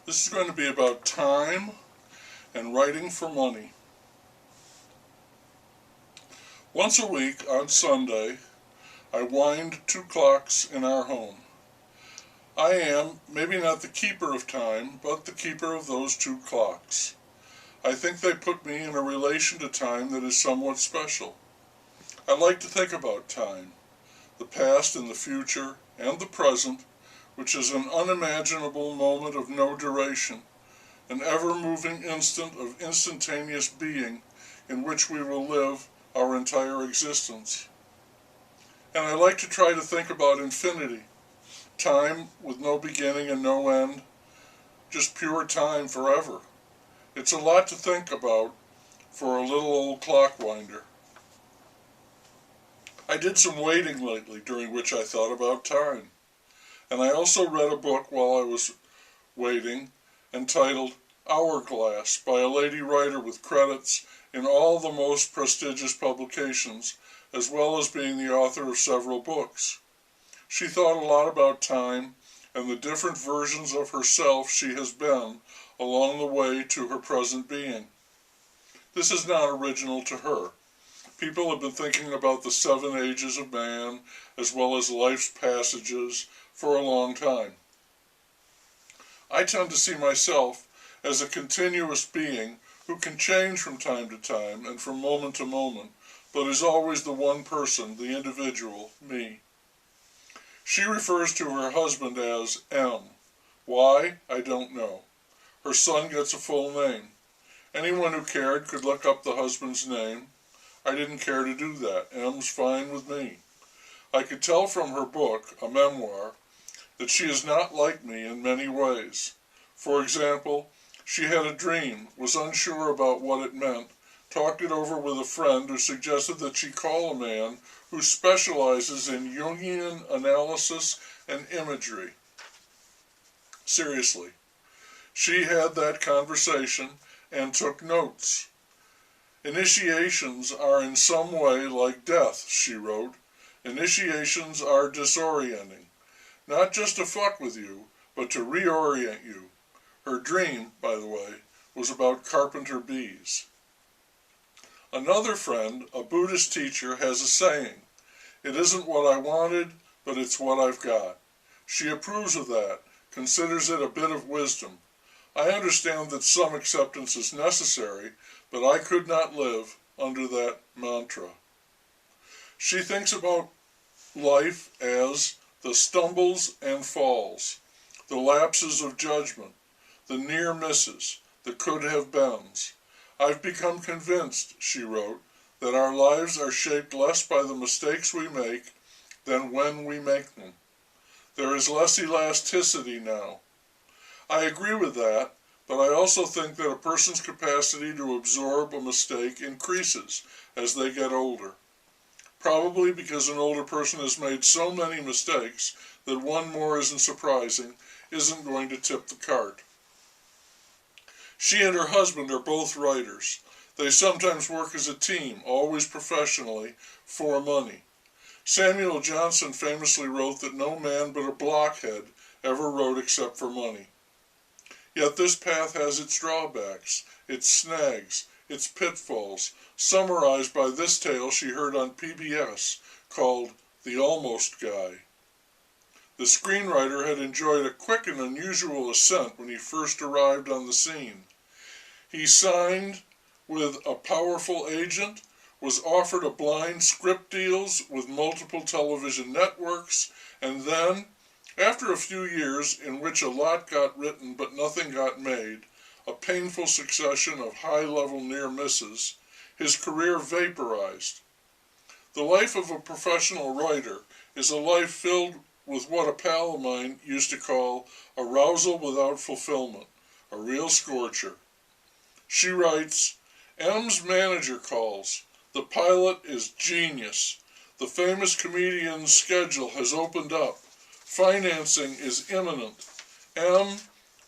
This is going to be about time and writing for money. Once a week on Sunday, I wind two clocks in our home. I am maybe not the keeper of time, but the keeper of those two clocks. I think they put me in a relation to time that is somewhat special. I like to think about time, the past and the future, and the present, which is an unimaginable moment of no duration, an ever-moving instant of instantaneous being in which we will live our entire existence. And I like to try to think about infinity, time with no beginning and no end, just pure time forever. It's a lot to think about for a little old clock winder. I did some waiting lately during which I thought about time. And I also read a book while I was waiting entitled Hourglass by a lady writer with credits in all the most prestigious publications, as well as being the author of several books. She thought a lot about time and the different versions of herself she has been along the way to her present being. This is not original to her. People have been thinking about the 7 ages of man, as well as life's passages, for a long time. I tend to see myself as a continuous being who can change from time to time and from moment to moment, but is always the one person, the individual, me. She refers to her husband as M. Why? I don't know. Her son gets a full name. Anyone who cared could look up the husband's name. I didn't care to do that. M's fine with me. I could tell from her book, a memoir, that she is not like me in many ways. For example, she had a dream, was unsure about what it meant, talked it over with a friend who suggested that she call a man who specializes in Jungian analysis and imagery. Seriously. She had that conversation and took notes. Initiations are in some way like death, she wrote. Initiations are disorienting. Not just to fuck with you, but to reorient you. Her dream, by the way, was about carpenter bees. Another friend, a Buddhist teacher, has a saying, "It isn't what I wanted, but it's what I've got." She approves of that, considers it a bit of wisdom. I understand that some acceptance is necessary, but I could not live under that mantra. She thinks about life as the stumbles and falls, the lapses of judgment, the near misses, the could have beens. I've become convinced, she wrote, that our lives are shaped less by the mistakes we make than when we make them. There is less elasticity now. I agree with that, but I also think that a person's capacity to absorb a mistake increases as they get older. Probably because an older person has made so many mistakes that one more isn't surprising, isn't going to tip the cart. She and her husband are both writers. They sometimes work as a team, always professionally, for money. Samuel Johnson famously wrote that no man but a blockhead ever wrote except for money. Yet this path has its drawbacks, its snags, its pitfalls, summarized by this tale she heard on PBS called The Almost Guy. The screenwriter had enjoyed a quick and unusual ascent when he first arrived on the scene. He signed with a powerful agent, was offered a blind script deals with multiple television networks, and then, after a few years in which a lot got written but nothing got made, a painful succession of high-level near misses, his career vaporized. The life of a professional writer is a life filled with what a pal of mine used to call arousal without fulfillment, a real scorcher. She writes, M's manager calls. The pilot is genius. The famous comedian's schedule has opened up. Financing is imminent. M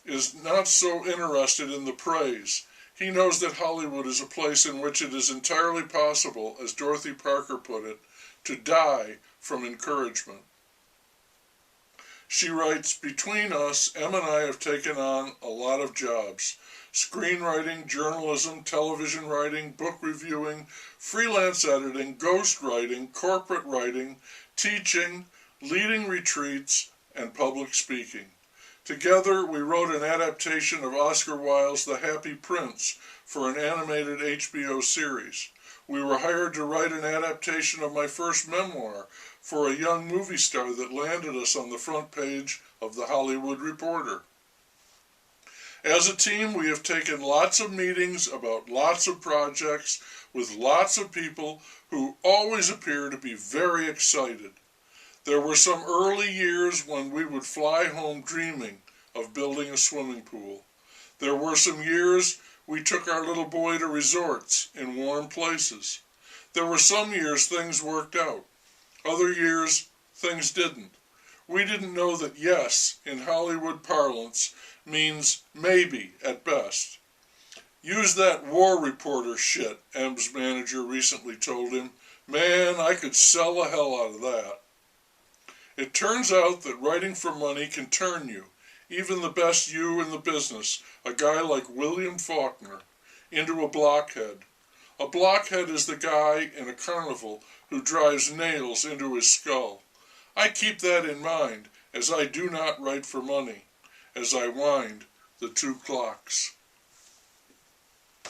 is not so interested in the praise. He knows that Hollywood is a place in which it is entirely possible, as Dorothy Parker put it, to die from encouragement. She writes, "Between us, Em and I have taken on a lot of jobs. Screenwriting, journalism, television writing, book reviewing, freelance editing, ghost writing, corporate writing, teaching, leading retreats, and public speaking. Together, we wrote an adaptation of Oscar Wilde's The Happy Prince for an animated HBO series. We were hired to write an adaptation of my first memoir for a young movie star that landed us on the front page of The Hollywood Reporter. As a team, we have taken lots of meetings about lots of projects with lots of people who always appear to be very excited. There were some early years when we would fly home dreaming of building a swimming pool. There were some years we took our little boy to resorts in warm places. There were some years things worked out. Other years things didn't. We didn't know that yes, in Hollywood parlance, means maybe at best. Use that war reporter shit, M's manager recently told him. Man, I could sell the hell out of that. It turns out that writing for money can turn you, even the best you in the business, a guy like William Faulkner, into a blockhead. A blockhead is the guy in a carnival who drives nails into his skull. I keep that in mind as I do not write for money, as I wind the 2 clocks.